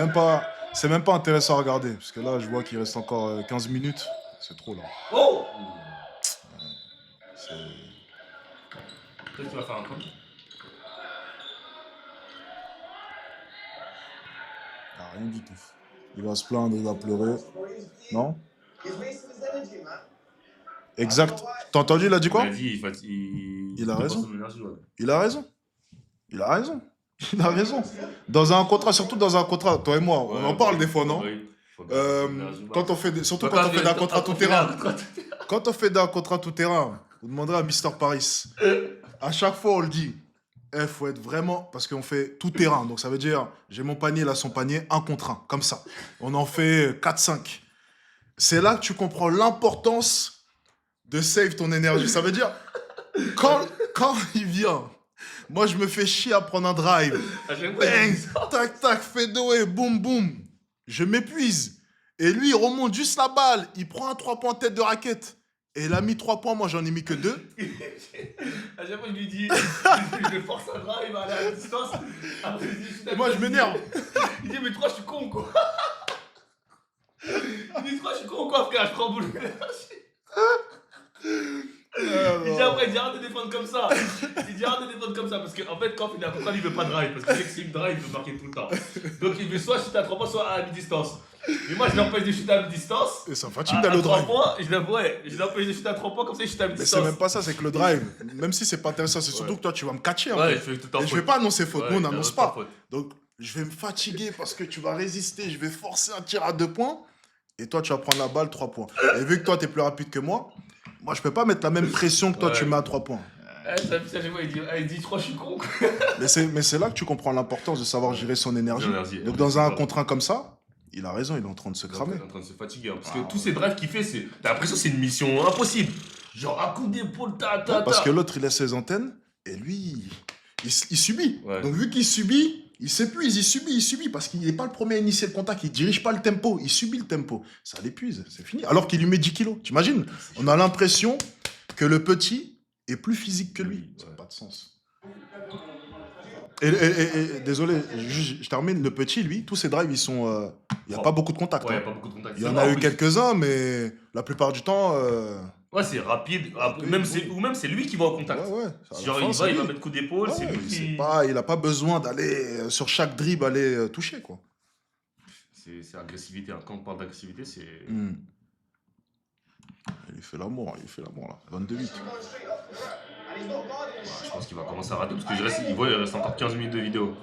même pas intéressant à regarder, parce que là, je vois qu'il reste encore 15 minutes. C'est trop, là. Oh! C'est... Peut-être que tu vas faire un coup. Ah, rien du tout. Il va se plaindre, il va pleurer. Non? He's wasting his energy, man. Exact. T'as entendu, il a dit quoi? Il a dit, Il a raison. son énergie, ouais. Il a raison. Il a raison. Il a raison. Dans un contrat, surtout dans un contrat, toi et moi, on en parle des fois, non? Oui. Quand on fait surtout quand on fait d'un contrat tout terrain. Quand on fait d'un contrat tout terrain, vous demanderez à Mister Paris. À chaque fois, on le dit. Il faut être vraiment... Parce qu'on fait tout terrain. Donc, ça veut dire, j'ai mon panier, là, son panier, un contre un. Comme ça. On en fait 4-5. C'est là que tu comprends l'importance de save ton énergie. Ça veut dire, quand il vient, moi, je me fais chier à prendre un drive. Bang, tac, tac, fadeaway, boum, boum. Je m'épuise. Et lui, il remonte juste la balle. Il prend un 3 points tête de raquette. Et il a mis 3 points, moi j'en ai mis que 2. À chaque fois, je lui dis, je vais force un drive à la distance. Après, Moi, je m'énerve. Il dit, mais 3, je suis con, quoi. Il dit, 3, je suis con, quoi, frère, je prends boule. Il dit après, il dit arrête de défendre comme ça. Il dit arrête de défendre comme ça. Parce qu'en fait, quand il est à contrat, il veut pas de drive. Parce que c'est une drive, il veut marquer tout le temps. Donc il veut soit shooter à 3 points, soit à mi-distance. Mais moi, je l'empêche de shooter à mi-distance. Et ça fatigue d'aller au drive. Je l'empêche de shooter à 3 points, comme ça, il shoot à Mais mi-distance. c'est même pas ça, c'est que le drive, même si c'est pas intéressant, c'est surtout que toi tu vas me catcher. Ouais, je fais tout le temps. Et je vais pas annoncer faute, nous on n'annonce n'annonce pas. Donc je vais me fatiguer parce que tu vas résister, je vais forcer un tir à 2 points. Et toi tu vas prendre la balle 3 points. Et vu que toi t'es plus rapide que moi je peux pas mettre la même pression que toi tu mets à 3 points. Il dit 3, je suis con. Mais c'est là que tu comprends l'importance de savoir gérer son énergie. Donc dans un contre un comme ça, il a raison, il est en train de se cramer. Il est en train de se fatiguer. Hein, parce que tous ces drives qu'il fait, t'as l'impression que c'est une mission impossible. Genre un coup d'épaule, Parce que l'autre il laisse ses antennes et lui, il subit. Ouais. Donc vu qu'il subit, il s'épuise, il subit parce qu'il n'est pas le premier à initier le contact, il dirige pas le tempo, il subit le tempo. Ça l'épuise, c'est fini. Alors qu'il lui met 10 kilos, t'imagines? On a l'impression que le petit est plus physique que lui. Ça n'a pas de sens. Et désolé, je termine. Le petit, lui, tous ses drives, ils sont... Il n'y a pas beaucoup de contacts. Ouais, hein. y a pas beaucoup de contacts. Il y en a eu quelques-uns, mais la plupart du temps... Ouais, c'est rapide. Ou même c'est lui qui va au contact. Ouais. Genre il va mettre coup d'épaule, Ouais, c'est lui qui... il n'a pas besoin d'aller sur chaque dribble aller toucher, quoi. C'est agressivité. Hein. Quand on parle d'agressivité, c'est... Il fait l'amour, là. 22-8. Je pense qu'il va commencer à rater parce que il reste encore 15 minutes de vidéo.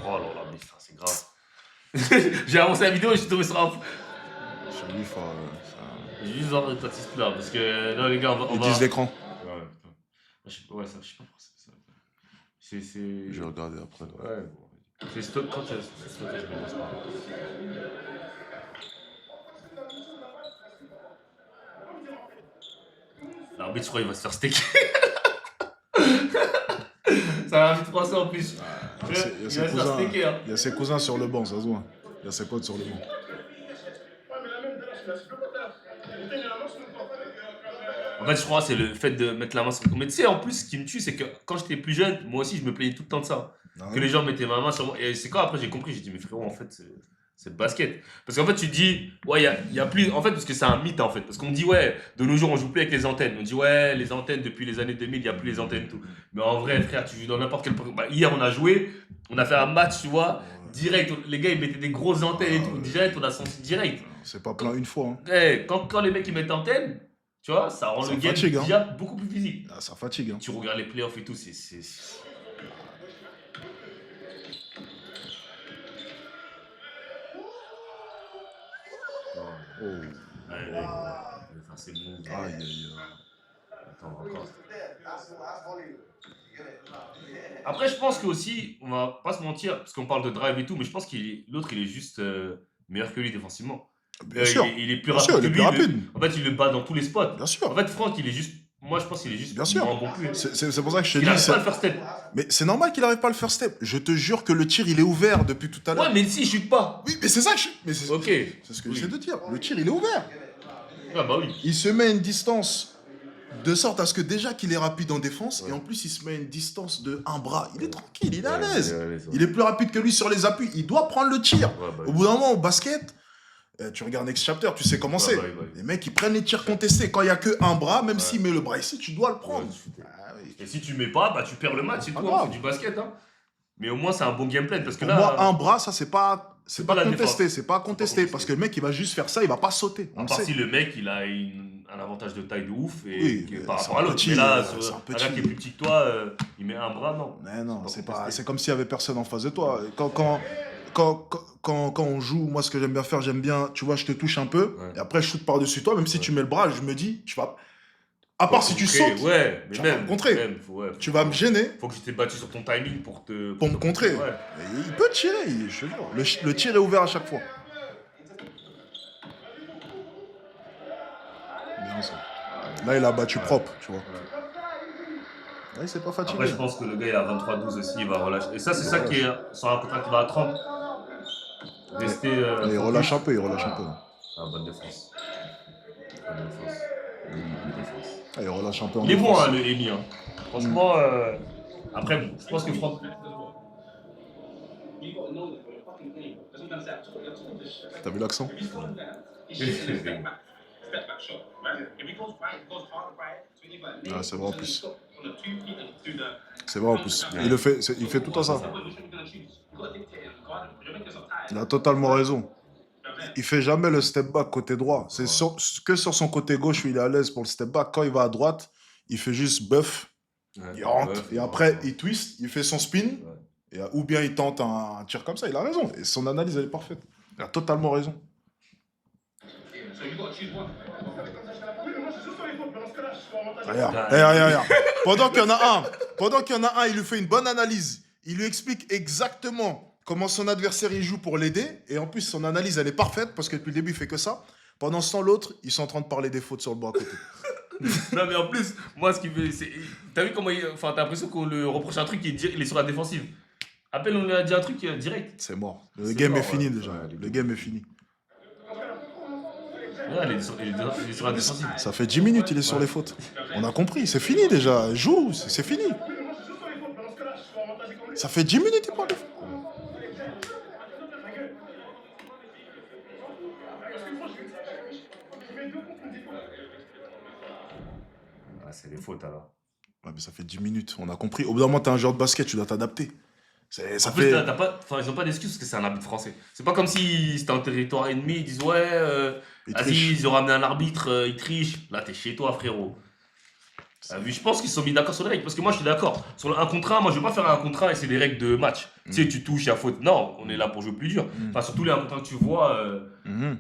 Oh là là, mais ça, c'est grave. J'ai avancé la vidéo et je suis tombé sur un... Chez lui, J'ai juste besoin de Tatiste là, parce que là, les gars, on va... Ils disent l'écran. Ouais, putain. Ouais, ça, je sais pas. C'est... Je vais regarder après. Ouais, bon. C'est stop quand il y a stockage, je me laisse pas. L'arbitre, je crois, il va se faire steaker. Ça va vite passer en plus. Il va se faire steaker. Hein. Il y a ses cousins sur le banc, ça se voit. Il y a ses potes sur le banc. En fait, je crois que c'est le fait de mettre la main sur le... Mais tu sais, en plus, ce qui me tue, c'est que quand j'étais plus jeune, moi aussi, je me plaignais tout le temps de ça. Que les gens mettaient ma main sur moi. Et c'est quand après j'ai compris, j'ai dit, mais frérot, en fait, c'est le basket. Parce qu'en fait, tu te dis, ouais, il y a plus. En fait, parce que c'est un mythe, en fait. Parce qu'on dit, ouais, de nos jours, on joue plus avec les antennes. On dit, ouais, les antennes, depuis les années 2000, il n'y a plus les antennes, tout. Mais en vrai, frère, tu joues dans n'importe quel. Bah, hier, on a joué, on a fait un match, tu vois, direct. Les gars, ils mettaient des grosses antennes et tout. Direct, on a senti direct. C'est pas plein une fois. Hein. Hey, quand les mecs ils mettent antenne, tu vois, ça rend le game fatigue, déjà beaucoup plus physique. Ah, ça fatigue. Hein. Tu regardes les playoffs et tout, c'est... Oh. Enfin, c'est bon. Aïe, aïe, aïe. Attends, encore. Après, je pense que aussi, on va pas se mentir, parce qu'on parle de drive et tout, mais je pense que l'autre, il est juste meilleur que lui défensivement. Bien sûr. Il est plus Bien rapide sûr, que il est lui. plus rapide. En fait, il le bat dans tous les spots. Bien sûr. En fait, Franck, il est juste Moi, je pense qu'il est juste Bien sûr. moins bon que lui. C'est pour ça que je te Il dis. n'arrive pas à le faire step. Mais c'est normal qu'il n'arrive pas à le first step. Je te jure que le tir, il est ouvert depuis tout à l'heure. Ouais, mais si, il chute pas. Oui, mais c'est ça que je... mais c'est Ok. c'est ce que Oui. j'essaie de dire. Le tir, il est ouvert. Ah bah oui. Il se met à une distance de sorte à ce que déjà qu'il est rapide en défense, et en plus il se met à une distance de un bras. Il est tranquille, il est à l'aise. Il est plus rapide que lui sur les appuis. Il doit prendre le tir. Ouais, bah Au oui. bout d'un moment, au basket, tu regardes Next Chapter, tu sais comment c'est. bah oui. Les mecs, ils prennent les tirs contestés. Quand il n'y a que un bras, même s'il met le bras ici, tu dois le prendre. Ouais, Ah oui. Et si tu mets pas, bah tu perds le match, c'est Pas tout. Hein, grave. c'est du basket. Hein. Mais au moins, c'est un bon gameplay. Parce que Pour là. moi, un bras, ça, c'est pas pas la contesté. défense. C'est pas contesté. contesté. Parce que le mec, il va juste faire ça, il va pas sauter. On À le part sait. si le mec, il a un avantage de taille de ouf et Oui, qui est mais par c'est rapport un à l'autre. petit, Mais là, c'est sur un un petit. gars qui est plus petit que toi, il met un bras, non. Mais non, c'est pas. contesté. C'est comme s'il y avait personne en face de toi. Quand on joue, moi, ce que j'aime bien faire, tu vois, je te touche un peu, Ouais. et après, je shoot par-dessus toi, même si tu mets le bras, je me dis, tu vas. À part si tu sautes, Ouais, mais tu vas pas même. me contrer. même, tu vas me gêner Faut que tu t'es battu sur ton timing pour te. pour me contrer. Ouais. Et il peut tirer, je te jure. Le tir est ouvert à chaque fois. Bien ça. Là, il a battu propre, tu vois. Là, il s'est pas fatigué. Après, je pense que le gars, il a 23-12 aussi, il va relâcher. Et ça, c'est ça qui est sur un contrat qui va à 30. Rester. Mais il relâche un peu, il relâche un peu. Ah, bonne défense. Bonne défense. Bonne défense. Ah, il relâche un peu en Il est bon, défense. hein, le Emi. Hein. Franchement, après, bon, je pense que Franck. T'as vu l'accent? Ah, c'est vrai en plus. C'est vrai en plus. Il fait tout à ça. Il a totalement raison. Il fait jamais le step back côté droit. C'est que sur son côté gauche où il est à l'aise pour le step back. Quand il va à droite, il fait juste buff, il rentre, et après il twist, il fait son spin, et, ou bien il tente un tir comme ça. Il a raison. Et son analyse, elle est parfaite. Il a totalement raison. Regarde, regarde. Pendant qu'il y en a un, il lui fait une bonne analyse. Il lui explique exactement comment son adversaire il joue pour l'aider. Et en plus, son analyse, elle est parfaite parce que depuis le début, il fait que ça. Pendant ce temps, l'autre, ils sont en train de parler des fautes sur le banc à côté. Non, mais en plus, moi, ce qui fait. T'as vu comment il. Enfin, t'as l'impression qu'on lui reproche un truc, il est sur la défensive. À peine on lui a dit un truc direct. C'est mort. Le C'est game mort, est fini ouais. déjà. Ouais, Le game est fini. Ouais, il est sur la défensive. Ça fait 10 minutes, il est sur les fautes. On a compris, c'est fini déjà. Joue, c'est fini. Ça fait 10 minutes, il parle de fautes. Ah, c'est les fautes alors. Ouais, mais ça fait 10 minutes, on a compris. Au bout d'un moment, t'es un joueur de basket, tu dois t'adapter. Ça En plus, fait... t'as pas, enfin, ils ont pas d'excuses parce que c'est un arbitre français. C'est pas comme si c'était un territoire ennemi, ils disent ouais, Il vas-y, triche. ils ont ramené un arbitre, il triche. Là, t'es chez toi, frérot. T'as vu, je pense qu'ils se sont mis d'accord sur les règles parce que moi, je suis d'accord. Sur le 1 contre 1, moi, je veux pas faire un contre 1 et c'est des règles de match. Tu sais, tu touches, il y a faute. Non, on est là pour jouer plus dur. Enfin, surtout les 1 contre 1 que tu vois. Mhm.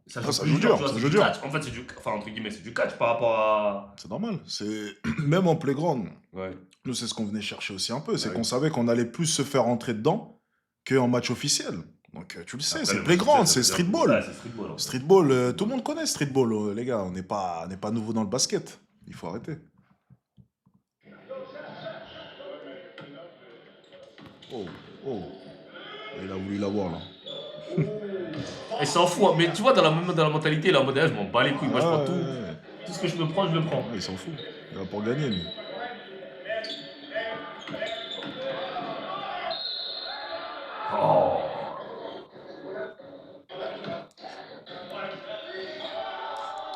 Ça Ah, ça plus joue dur, tu vois, ça c'est joue du dur. catch. En fait, c'est du. Enfin, entre guillemets, c'est du catch par rapport à. C'est normal. C'est même en playground. Ouais. Nous, c'est ce qu'on venait chercher aussi un peu. C'est Ah qu'on oui. savait qu'on allait plus se faire rentrer dedans qu'en match officiel. Donc, tu le sais, Après, c'est le playground, basket, c'est ça veut dire- streetball. Ouais, c'est streetball. hein. Streetball, tout le monde connaît streetball, les gars. On n'est pas nouveau dans le basket. Il faut arrêter. Oh, oh. Il a voulu l'avoir, là. Il s'en fout, hein. Mais tu vois, dans la mentalité, là, en mode, je m'en bats les couilles. Moi, je prends Ouais, tout. ouais, ouais. Tout ce que je me prends, je le prends. Ouais, il s'en fout. Il va pour gagner, lui. Oh.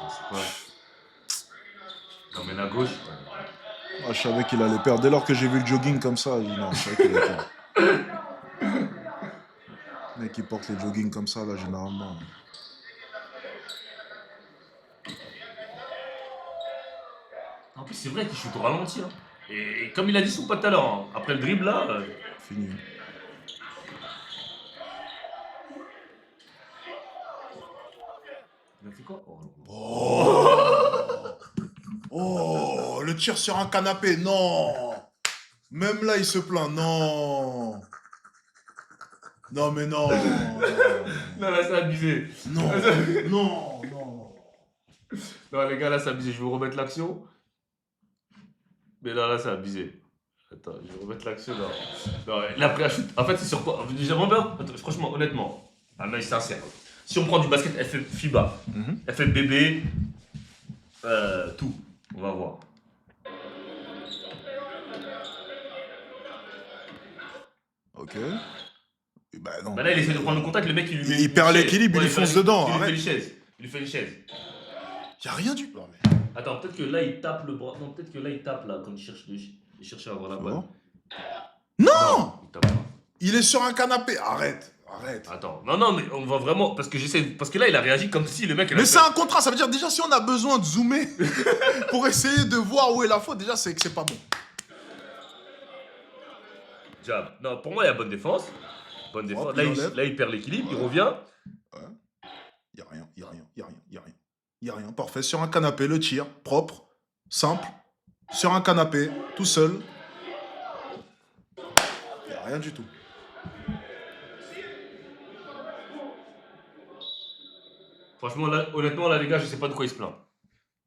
C'est quoi? T'emmènes à gauche. Ah, je savais qu'il allait perdre. Dès lors que j'ai vu le jogging comme ça, non, je savais qu'il allait perdre. Le mec qui porte les jogging comme ça, là, généralement. En plus, c'est vrai qu'il shoot au ralenti. Hein. Et comme il a dit son pote tout à l'heure, hein, après le dribble là. Fini. Il a fait quoi? Oh, non. Oh, le tir sur un canapé, non. Même là, il se plaint, non. Non, mais non. Non, là, c'est abusé. Non, non, non. Non, les gars, là, c'est abusé. Je vais vous remettre l'action. Mais là, c'est abusé. Attends, je vais remettre l'action là. Non, il a pris la chute. En fait, c'est sur quoi? J'aimerais bien. Attends, franchement, honnêtement, un œil sincère. Si on prend du basket FIBA, FFBB, tout, on va voir. Ok. Bah non. Bah là, il essaie de prendre le contact, le mec, il lui met. Il perd l'équilibre, il lui Ouais, fonce dedans. Il lui fait Arrête. une chaise. Il lui fait une chaise. Y'a rien du. Non, mais... Attends, peut-être que là, il tape le bras. Non, peut-être que là, il tape là, quand il cherche, il cherche à avoir la balle. Non, il tape pas. il est sur un canapé. Arrête. Arrête. Attends, non, mais on va vraiment. Parce que j'essaie. Parce que là, il a réagi comme si le mec. Mais c'est un contrat, ça veut dire déjà si on a besoin de zoomer pour essayer de voir où est la faute, déjà c'est que c'est pas bon. Jab. Non, pour moi, il y a bonne défense. Bonne défense. Hop, Là, il il, enlève. là, il perd l'équilibre, il revient. Y'a rien, y'a rien, y'a rien, y'a rien. Y'a rien, parfait. Sur un canapé, le tir, propre, simple. Sur un canapé, tout seul. Y'a rien du tout. Franchement, là, honnêtement, là, les gars, je sais pas de quoi il se plaint.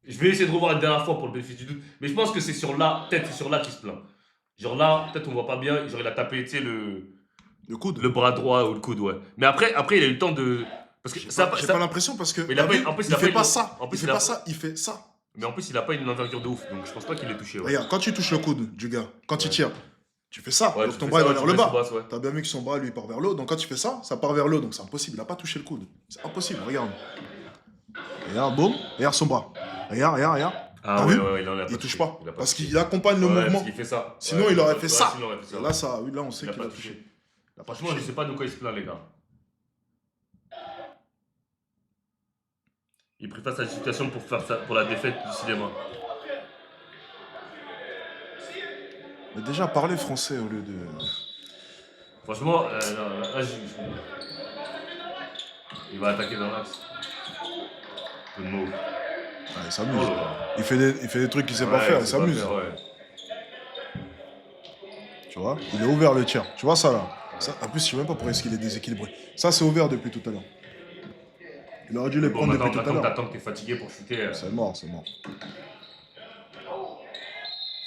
Je vais essayer de revoir la dernière fois pour le bénéfice du doute. Mais je pense que c'est sur là, peut-être c'est sur là qu'il se plaint. Genre là, peut-être on voit pas bien. Genre il a tapé, tu sais, Le coude. le bras droit ou le coude, ouais. Mais après, il a eu le temps de. Parce que ça. J'ai pas l'impression parce que. Mais il a t'as pas- vu, en plus, il il a fait pas pas une- ça. en plus, Il fait il a- pas ça, il fait ça. Mais en plus, il a pas une envergure de ouf. Donc je pense pas qu'il l'ait touché, ouais. Regarde, quand tu touches le coude du gars, quand il tire, tu fais ça. Ouais, donc tu ton fais bras ça, il va ouais, vers tu le mets bas. son bras, ouais. T'as bien vu que son bras lui part vers le haut. Donc quand tu fais ça, ça part vers le haut. Donc c'est impossible. Il a pas touché le coude. C'est impossible. Regarde. Regarde, boum. Regarde son bras. Regarde, regarde, regarde. Ah T'as ouais, vu ouais, il en a Il touché. touche pas. Il a Parce touché. qu'il accompagne le Ouais, mouvement. parce qu'il fait ça. Sinon, Ouais, il aurait fait ça. sinon, il aurait fait ça. Là, ça, oui, là, on sait Il a qu'il pas a touché. touché. Il a pas Franchement, touché. je sais pas de quoi il se plaint, les gars. Il préfère sa situation pour faire ça, pour la défaite du cinéma. Mais déjà, parler français au lieu de. Franchement, non, là, il va attaquer dans l'axe. Le mot. Ah, il s'amuse. Oh là là. Il fait des trucs qu'il sait pas Ouais, faire. Il sait pas s'amuse. faire, ouais. Tu vois, il est ouvert le tir. Tu vois ça là ça, en plus, je sais même pas pourquoi est-ce qu'il est déséquilibré. Ça, c'est ouvert depuis tout à l'heure. Il aurait dû les Bon, prendre depuis maintenant, tout à l'heure. t'attends que t'es fatigué pour shooter. C'est mort, c'est mort.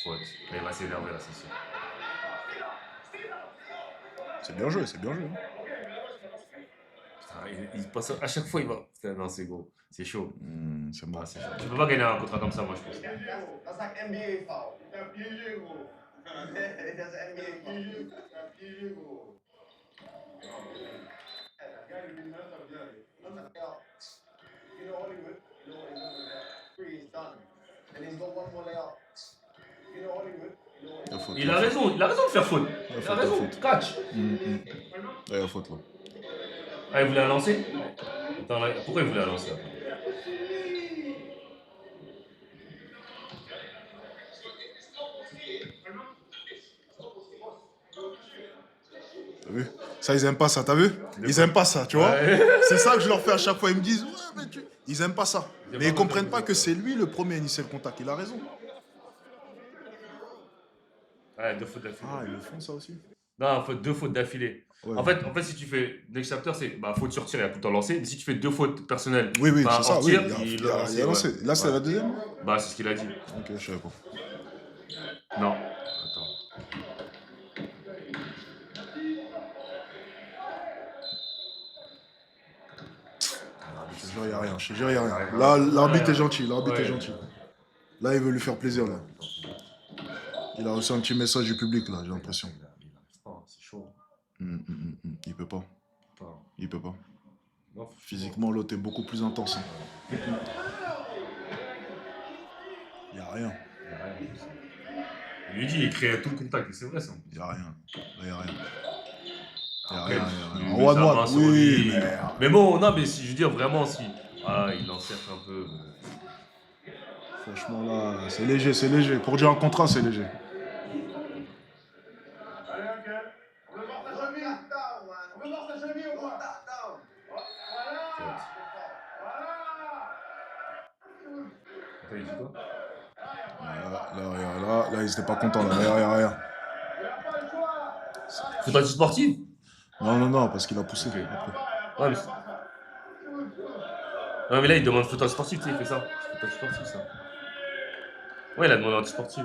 Faute. Mais il va s'énerver là, c'est sûr. C'est bien joué, c'est bien joué. Putain, il passe à chaque fois, il va. Putain, non, c'est gros. C'est chaud. C'est mort. Ah, c'est chaud. Tu peux pas gagner un contrat comme ça, moi, je pense. That's like NBA foul. T'as piégé, gros. That's an NBA foul. T'as piégé, gros. Regarde, il met ça bien. You know Hollywood? You know Hollywood? Three is done. And he's got one more layup. You know Hollywood? You know Hollywood? Il a raison de faire faute. Il a raison, catch. Il y a faute là. Ah, il voulait la lancer? Attends, là, pourquoi il voulait la lancer? T'as vu? Ça, ils aiment pas ça, t'as vu? Ils aiment pas ça, tu vois? Ouais. C'est ça que je leur fais à chaque fois. Ils me disent, ouais, mais tu. Ils aiment pas ça. Ils Mais aiment ils pas comprennent ça. pas que c'est lui le premier à initier le contact. Il a raison. Ouais, 2 fautes d'affilée. Ah, ils le font ça aussi? Non, deux fautes d'affilée. Ouais. En fait, si tu fais next chapter, c'est bah, faute sur tir, il a tout le temps lancé. Mais si tu fais 2 fautes personnelles, Oui, oui, bah, c'est ça. hors Oui, tir, il a ouais. lancé. Là, c'est Ouais. la deuxième? Bah, c'est ce qu'il a dit. Ok, je savais pas. Non. Attends. Je te jure, il n'y a rien. Je te jure, il n'y a rien. Là, l'arbitre est gentil. L'arbitre Ouais. est gentil. Là, il veut lui faire plaisir, là. Il a reçu un petit message du public, là, j'ai l'impression. Il arrive pas, c'est chaud. Il peut pas. Pas. Il peut pas. Non, Physiquement, l'autre est beaucoup plus intense. hein. Il n'y a rien. il y a rien. Il lui dit, il crée tout le contact, et c'est vrai ça. Il n'y a rien. Là, il n'y a rien. Il n'y a Après, rien. il Y a met rien. En sa one-one, main sur oui, lui. mais. Mais bon, non, mais si je veux dire vraiment, si. Ah, il encercle un peu. Franchement, là, c'est léger, c'est léger. Pour dire un contrat, c'est léger. Allez, ok. On veut voir ta cheville. Down, man. On veut voir ta cheville ou Put quoi? that down. Voilà. Voilà. Attends, il dit quoi? Là, ils étaient pas contents, là. Rien. Il a pas le choix. Faut pas du sportif? Non, parce qu'il a poussé. Après. Ouais, mais... Ouais, mais là, il demande faute sportif, tu sais, il fait ça. C'est faute sportif, ça. Ouais, il a demandé anti-sportif.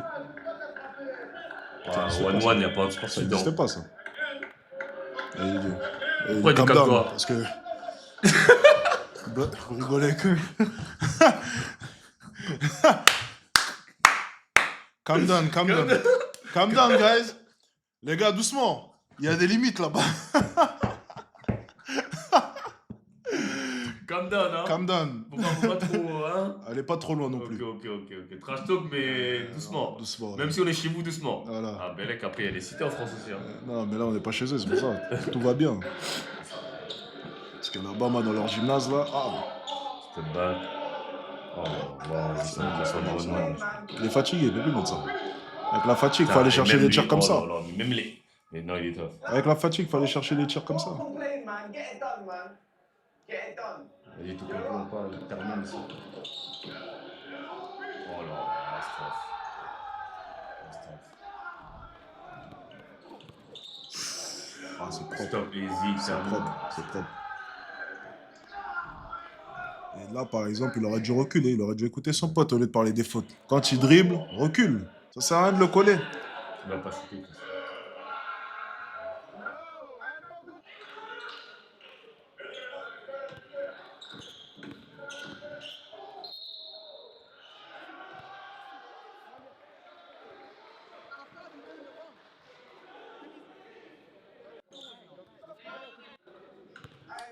1-1, y a pas de Ça sportif n'existait dedans. pas, ça. Pourquoi il calm dit down, calme-toi? parce que... Vous rigolez que... Calm down, calm down. Calm down, guys. Les gars, doucement. Il y a des limites là-bas. Calm down, hein. Calm down. Faut pas trop, hein. Allez pas trop loin non plus. Ok. Trash talk, mais doucement. Doucement. Même si on est chez vous, doucement. Voilà. Ah, Bellec, après, il y a des cités en France aussi. Hein. Non, mais là, on n'est pas chez eux, c'est pour ça. Tout va bien. Parce que là-bas, moi, dans leur gymnase, là... Ah, Step back. Oh, wow, c'est il est fatigué, bébé, notre ça. Avec la fatigue, il faut aller chercher des tirs comme ça. Non, même les. Mais non, il est tough. Avec la fatigue, il faut aller chercher des tirs comme ça. Don't complain, man. Get it done, man. Get it done. Vas-y, tout comprends pas, il termine ici. Oh là, that's tough. Ah, c'est propre. Stop, easy, C'est termine. propre, c'est propre. Et là, par exemple, il aurait dû reculer, il aurait dû écouter son pote au lieu de parler des fautes. Quand il dribble, recule. Ça sert à rien de le coller. Tu vas pas shooter.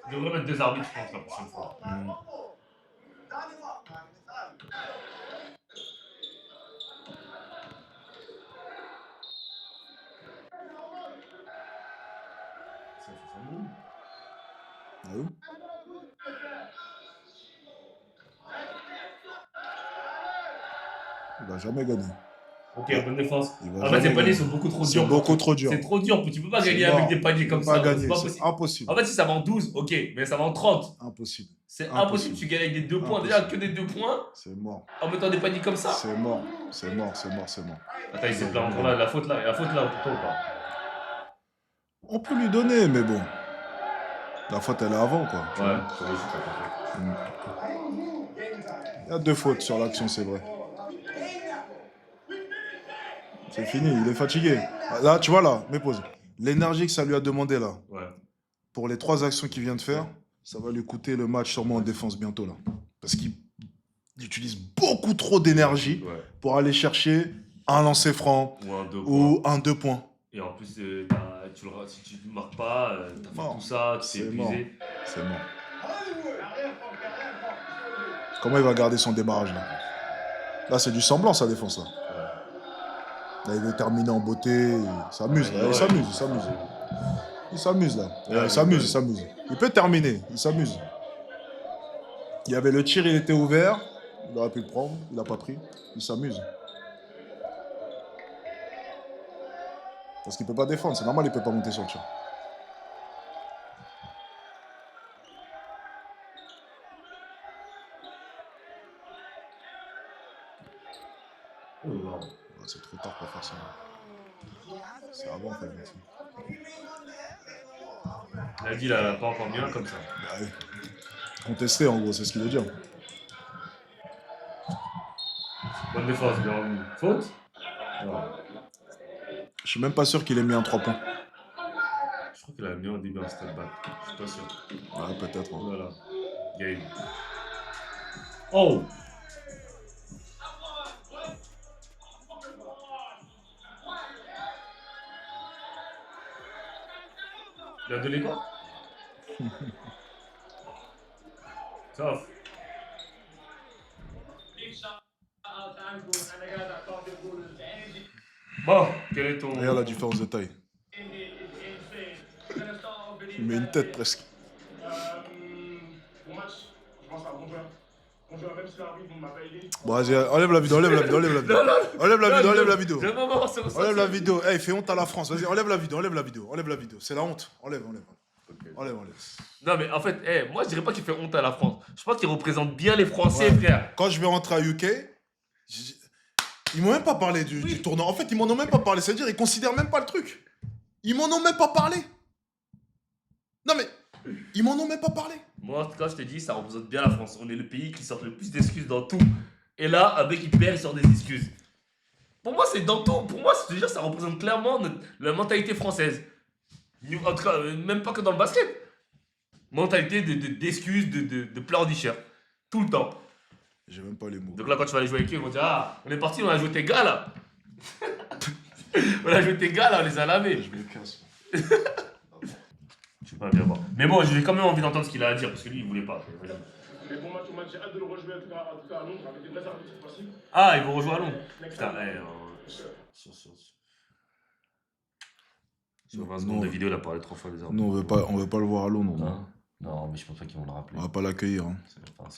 Je devrais mettre 2 arbitres, je pense, la prochaine fois. Ça fait bon. Ah oui? Il va jamais gagner. Ok, bonne défense. Il va En fait, jamais ces paniers gagner. sont beaucoup trop C'est durs. beaucoup trop dur. C'est trop dur, tu peux pas C'est gagner mort. avec des paniers comme Pas ça. gagner, C'est pas c'est possible. impossible. En fait, si ça va en 12, ok, mais ça va en 30. Impossible. C'est Impossible. impossible, tu gagnes avec des 2 points. Impossible. Déjà, que des 2 points, C'est mort. en mettant des paniers comme ça. C'est mort. C'est mort, c'est mort, c'est mort. Attends, il s'est plaint encore là, la faute là pour toi ou pas? On peut lui donner, mais bon. La faute, elle est avant, quoi. tu Ouais, vois. c'est vrai, c'est pas Il y a 2 fautes sur l'action, c'est vrai. C'est fini, il est fatigué. Là, tu vois, là, mes pauses. L'énergie que ça lui a demandé, là, Ouais. pour les 3 actions qu'il vient de faire, ça va lui coûter le match sûrement en défense bientôt, là. Parce qu'il utilise beaucoup trop d'énergie Ouais. pour aller chercher un lancer franc Ou un 2 ou un 2 points. Et en plus, si tu ne marques pas, t'as fait Mort. tout ça, tu t'es C'est mort. épuisé. C'est mort. Comment il va garder son démarrage, là? Là, c'est du semblant, sa défense, là. Là, il veut terminer en beauté. Il s'amuse, là. Il s'amuse, il s'amuse. Il s'amuse, là. Ouais, Il s'amuse, il s'amuse. Il peut terminer, il s'amuse. Il y avait le tir, il était ouvert. Il aurait pu le prendre, il n'a pas pris. Il s'amuse. Parce qu'il ne peut pas défendre, c'est normal, il ne peut pas monter sur le tir. Oh, wow. Ouais, c'est trop tard pour faire ça. C'est avant, en fait. Merci. Il a dit, il a pas encore mis un comme ça. Bah oui. Contester, en gros, c'est ce qu'il veut dire. Bonne défense, bien vu. Faute? Non. Je suis même pas sûr qu'il ait mis un 3 points. Je crois qu'il a mis au début un step back. Je suis pas sûr. Ouais, peut-être. Hein. Voilà. Game. Oh! Il a donné quoi? Tough. Bon, quel est ton... Regarde la différence de taille. Il met une tête presque. Bon match, je pense à bon joueur. Bon joueur, même si l'arbitre ne m'a pas aidé. Bon, vas-y, enlève la vidéo, enlève la vidéo, enlève la vidéo. Enlève la vidéo, enlève la vidéo. Non, non, c'est Enlève la vidéo. Hey, fais honte à la France. Vas-y, enlève la vidéo, enlève la vidéo, enlève la vidéo. C'est la honte. Enlève, enlève. Enlève, enlève. Non, mais en fait, moi, je dirais pas qu'il fait honte à la France. Je pense qu'il représente bien les Français, Ouais. frère. Quand je vais rentrer à UK, ils m'ont même pas parlé du tournoi. En fait, ils m'en ont même pas parlé. C'est-à-dire, ils considèrent même pas le truc. Ils m'en ont même pas parlé. Non, mais ils m'en ont même pas parlé. Moi, en tout cas, je te dis, ça représente bien la France. On est le pays qui sort le plus d'excuses dans tout. Et là, un mec qui perd, il sort des excuses. Pour moi, c'est dans tout. Pour moi, je te jure, ça représente clairement la mentalité française. En tout cas, même pas que dans le basket. Mentalité d'excuses, de pleurnicheurs. Tout le temps. J'ai même pas les mots. Donc là, quand tu vas aller jouer avec eux, ils vont dire ah, on est parti, on a joué tes gars là. On a joué tes gars là, on les a lavés. Je me casse. Je sais pas bien voir. Mais bon, j'ai quand même envie d'entendre ce qu'il a à dire parce que lui, il voulait pas. Vas-y. Les bons matchs au match, j'ai hâte de le rejouer en tout cas à Londres avec des vrais arbitres cette fois-ci. Ah, ils vont rejouer à Londres. Putain, sur 20 secondes de vidéo, il a parlé 3 fois des armes. Nous, on veut pas le voir à Londres. Non, mais je pense pas qu'ils vont le rappeler. On va pas l'accueillir. Hein. C'est pas